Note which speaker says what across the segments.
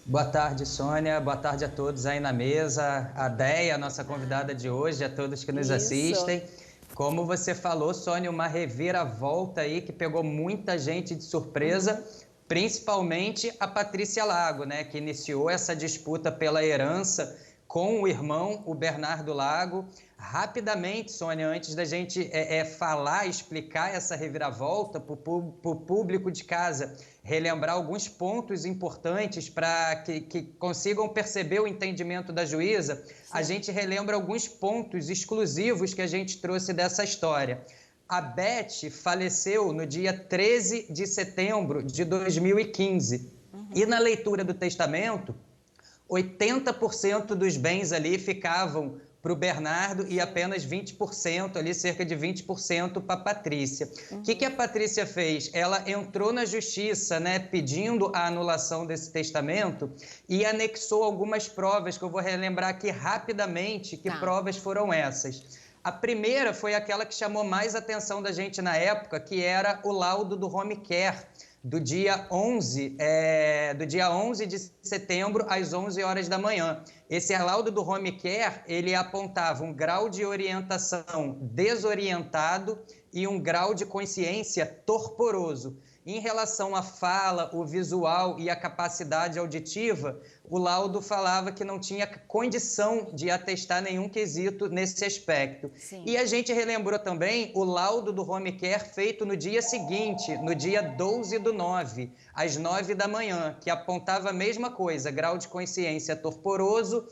Speaker 1: Boa tarde, Sônia. Boa tarde a todos aí na mesa. A Déia, nossa convidada de hoje, a todos que nos
Speaker 2: Isso.
Speaker 1: assistem. Como você falou, Sônia, uma reviravolta aí que pegou muita gente de surpresa, principalmente a Patrícia Lago, né, que iniciou essa disputa pela herança com o irmão, o Bernardo Lago. Rapidamente, Sônia, antes da gente falar, explicar essa reviravolta para o público de casa, relembrar alguns pontos importantes para que consigam perceber o entendimento da juíza, a gente relembra alguns pontos exclusivos que a gente trouxe dessa história. A Beth faleceu no dia 13 de setembro de 2015. E na leitura do testamento, 80% dos bens ali ficavam para o Bernardo e apenas 20%, ali cerca de 20% para a Patrícia. O que a Patrícia fez? Ela entrou na justiça, né, pedindo a anulação desse testamento e anexou algumas provas, que eu vou relembrar aqui rapidamente que provas foram essas. A primeira foi aquela que chamou mais atenção da gente na época, que era o laudo do home care, do dia 11 de setembro, às 11 horas da manhã. Esse laudo do home care, ele apontava um grau de orientação desorientado e um grau de consciência torporoso. Em relação à fala, o visual e a capacidade auditiva, o laudo falava que não tinha condição de atestar nenhum quesito nesse aspecto. Sim. E a gente relembrou também o laudo do home care feito no dia seguinte, no dia 12/9, às 9 da manhã, que apontava a mesma coisa, grau de consciência torporoso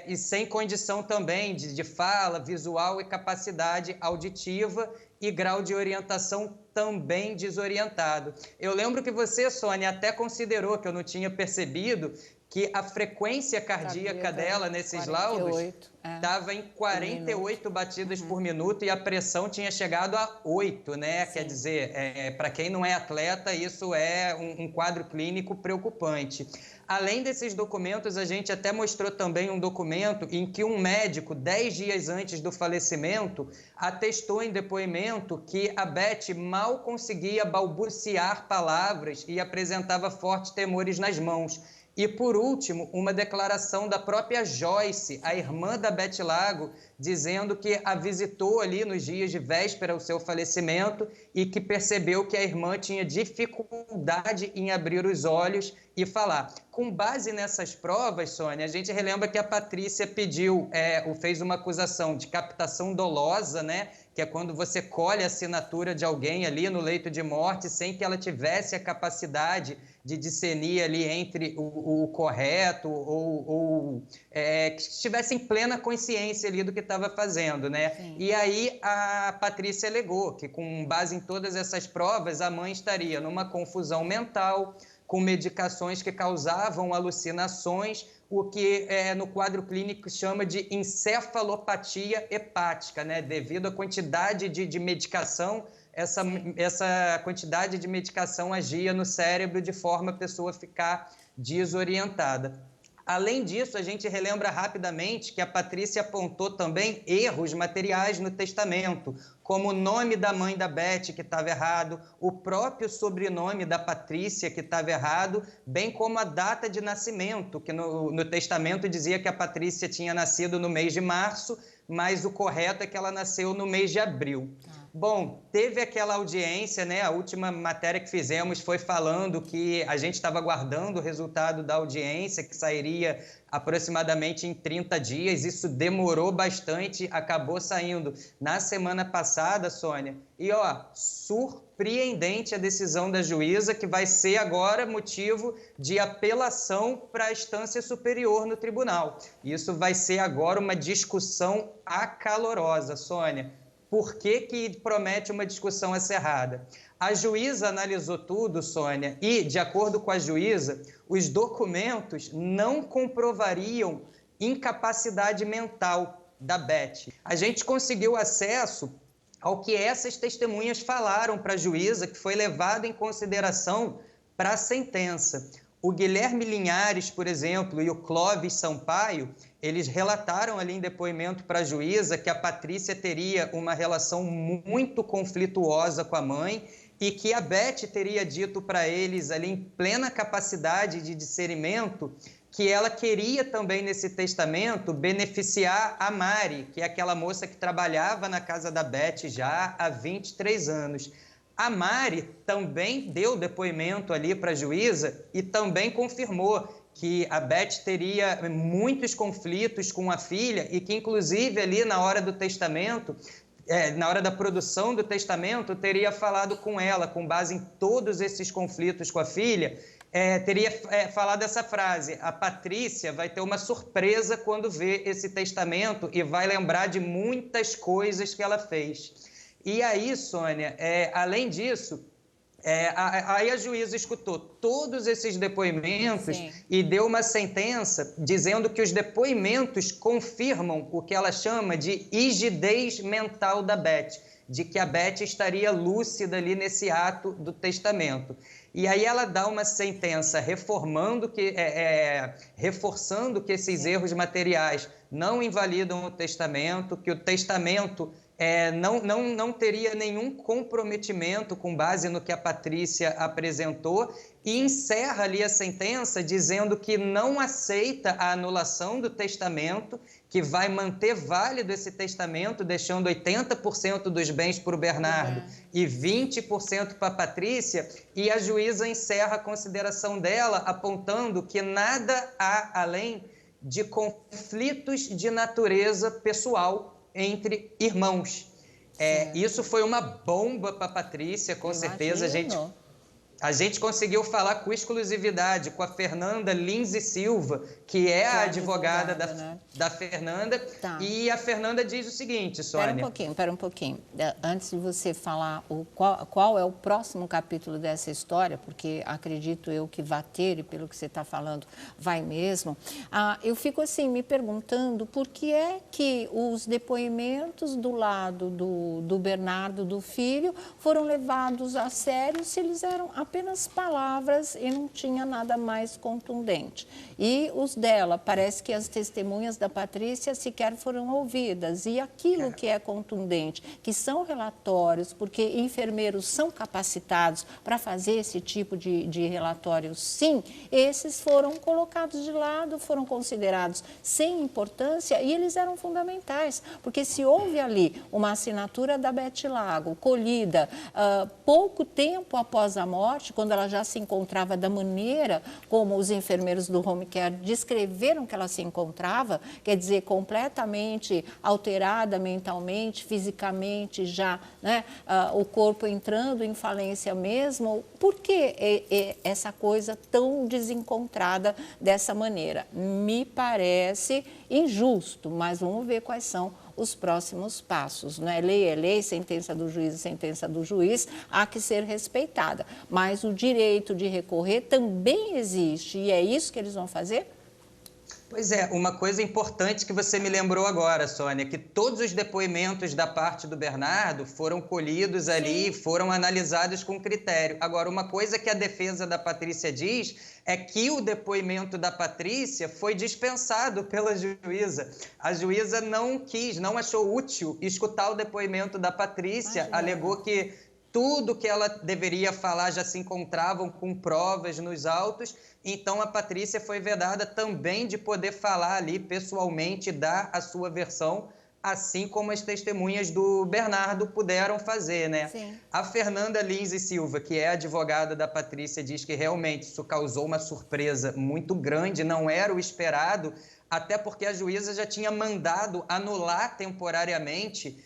Speaker 1: e sem condição também de fala, visual e capacidade auditiva e grau de orientação também desorientado. Eu lembro que você, Sônia, até considerou, que eu não tinha percebido, que a frequência cardíaca dela nesses 48, laudos estava em 48 batidas por minuto e a pressão tinha chegado a 8, né? Sim. Quer dizer, para quem não é atleta, isso é um quadro clínico preocupante. Além desses documentos, a gente até mostrou também um documento em que um médico, 10 dias antes do falecimento, atestou em depoimento que a Beth mal conseguia balbuciar palavras e apresentava fortes tremores nas mãos. E, por último, uma declaração da própria Joyce, a irmã da Beth Lago, dizendo que a visitou ali nos dias de véspera ao seu falecimento e que percebeu que a irmã tinha dificuldade em abrir os olhos e falar. Com base nessas provas, Sônia, a gente relembra que a Patrícia fez uma acusação de captação dolosa, né? Que é quando você colhe a assinatura de alguém ali no leito de morte sem que ela tivesse a capacidade de discernir ali entre o correto ou que estivesse em plena consciência ali do que estava fazendo, né? Sim. E aí a Patrícia alegou que, com base em todas essas provas, a mãe estaria numa confusão mental, com medicações que causavam alucinações, o que no quadro clínico chama de encefalopatia hepática, né? Devido à quantidade de medicação, essa quantidade de medicação agia no cérebro de forma a pessoa ficar desorientada. Além disso, a gente relembra rapidamente que a Patrícia apontou também erros materiais no testamento, como o nome da mãe da Beth, que estava errado, o próprio sobrenome da Patrícia, que estava errado, bem como a data de nascimento, que no testamento dizia que a Patrícia tinha nascido no mês de março, mas o correto é que ela nasceu no mês de abril. Bom, teve aquela audiência, né? A última matéria que fizemos foi falando que a gente estava aguardando o resultado da audiência, que sairia aproximadamente em 30 dias. Isso demorou bastante, acabou saindo na semana passada, Sônia. E, surpreendente a decisão da juíza, que vai ser agora motivo de apelação para a instância superior no tribunal. Isso vai ser agora uma discussão acalorosa, Sônia. Por que promete uma discussão acirrada? A juíza analisou tudo, Sônia, e, de acordo com a juíza, os documentos não comprovariam incapacidade mental da Beth. A gente conseguiu acesso ao que essas testemunhas falaram para a juíza, que foi levado em consideração para a sentença. O Guilherme Linhares, por exemplo, e o Clóvis Sampaio, eles relataram ali em depoimento para a juíza que a Patrícia teria uma relação muito conflituosa com a mãe e que a Beth teria dito para eles ali em plena capacidade de discernimento que ela queria também nesse testamento beneficiar a Mari, que é aquela moça que trabalhava na casa da Beth já há 23 anos. A Mari também deu depoimento ali para a juíza e também confirmou que a Beth teria muitos conflitos com a filha e que, inclusive, ali na hora do testamento, na hora da produção do testamento, teria falado com ela, com base em todos esses conflitos com a filha, teria falado essa frase: a Patrícia vai ter uma surpresa quando vê esse testamento e vai lembrar de muitas coisas que ela fez. E aí, Sônia, além disso, aí a juíza escutou todos esses depoimentos Sim. e deu uma sentença dizendo que os depoimentos confirmam o que ela chama de rigidez mental da Beth, de que a Beth estaria lúcida ali nesse ato do testamento. E aí ela dá uma sentença reforçando que esses erros materiais não invalidam o testamento, que o testamento não teria nenhum comprometimento com base no que a Patrícia apresentou, e encerra ali a sentença dizendo que não aceita a anulação do testamento, que vai manter válido esse testamento, deixando 80% dos bens para o Bernardo e 20% para a Patrícia, e a juíza encerra a consideração dela apontando que nada há além de conflitos de natureza pessoal entre irmãos. Isso foi uma bomba para a Patrícia, com certeza. A gente conseguiu falar com exclusividade com a Fernanda Lins Silva, que é a advogada da Fernanda. Tá. E a Fernanda diz o seguinte, Sônia...
Speaker 2: Espera um pouquinho. Antes de você falar qual é o próximo capítulo dessa história, porque acredito eu que vai ter, e pelo que você está falando, vai mesmo, eu fico assim me perguntando por que é que os depoimentos do lado do Bernardo, do filho, foram levados a sério se eles eram apenas palavras e não tinha nada mais contundente. E os dela, parece que as testemunhas da Patrícia sequer foram ouvidas. E aquilo que é contundente, que são relatórios, porque enfermeiros são capacitados para fazer esse tipo de relatórios, sim, esses foram colocados de lado, foram considerados sem importância e eles eram fundamentais, porque se houve ali uma assinatura da Beth Lago, colhida pouco tempo após a morte, quando ela já se encontrava da maneira como os enfermeiros do home care descreveram que ela se encontrava, quer dizer, completamente alterada mentalmente, fisicamente já, né, o corpo entrando em falência mesmo. Por que essa coisa tão desencontrada dessa maneira? Me parece injusto, mas vamos ver quais são os próximos passos, né? Lei é lei, sentença do juiz é sentença do juiz, há que ser respeitada. Mas o direito de recorrer também existe e é isso que eles vão fazer?
Speaker 1: Pois é, uma coisa importante que você me lembrou agora, Sônia, que todos os depoimentos da parte do Bernardo foram colhidos ali, foram analisados com critério. Agora, uma coisa que a defesa da Patrícia diz é que o depoimento da Patrícia foi dispensado pela juíza. A juíza não achou útil escutar o depoimento da Patrícia, alegou que tudo que ela deveria falar já se encontravam com provas nos autos, então a Patrícia foi vedada também de poder falar ali pessoalmente, dar a sua versão, assim como as testemunhas do Bernardo puderam fazer, né?
Speaker 2: Sim.
Speaker 1: A Fernanda Lins Silva, que é advogada da Patrícia, diz que realmente isso causou uma surpresa muito grande, não era o esperado, até porque a juíza já tinha mandado anular temporariamente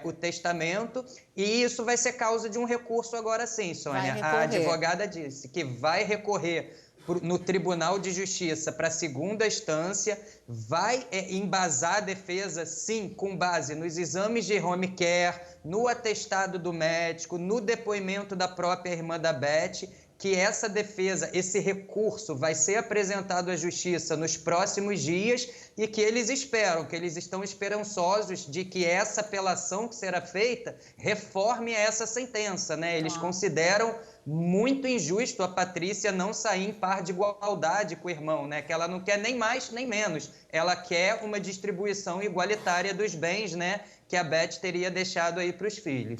Speaker 1: o testamento, e isso vai ser causa de um recurso agora sim, Sônia. A advogada disse que vai recorrer no Tribunal de Justiça para a segunda instância, vai embasar a defesa, sim, com base nos exames de home care, no atestado do médico, no depoimento da própria irmã da Beth, que essa defesa, esse recurso vai ser apresentado à Justiça nos próximos dias e que eles estão esperançosos de que essa apelação que será feita reforme essa sentença, né? Eles consideram muito injusto a Patrícia não sair em par de igualdade com o irmão, né? Que ela não quer nem mais nem menos, ela quer uma distribuição igualitária dos bens, né? Que a Beth teria deixado aí para os filhos.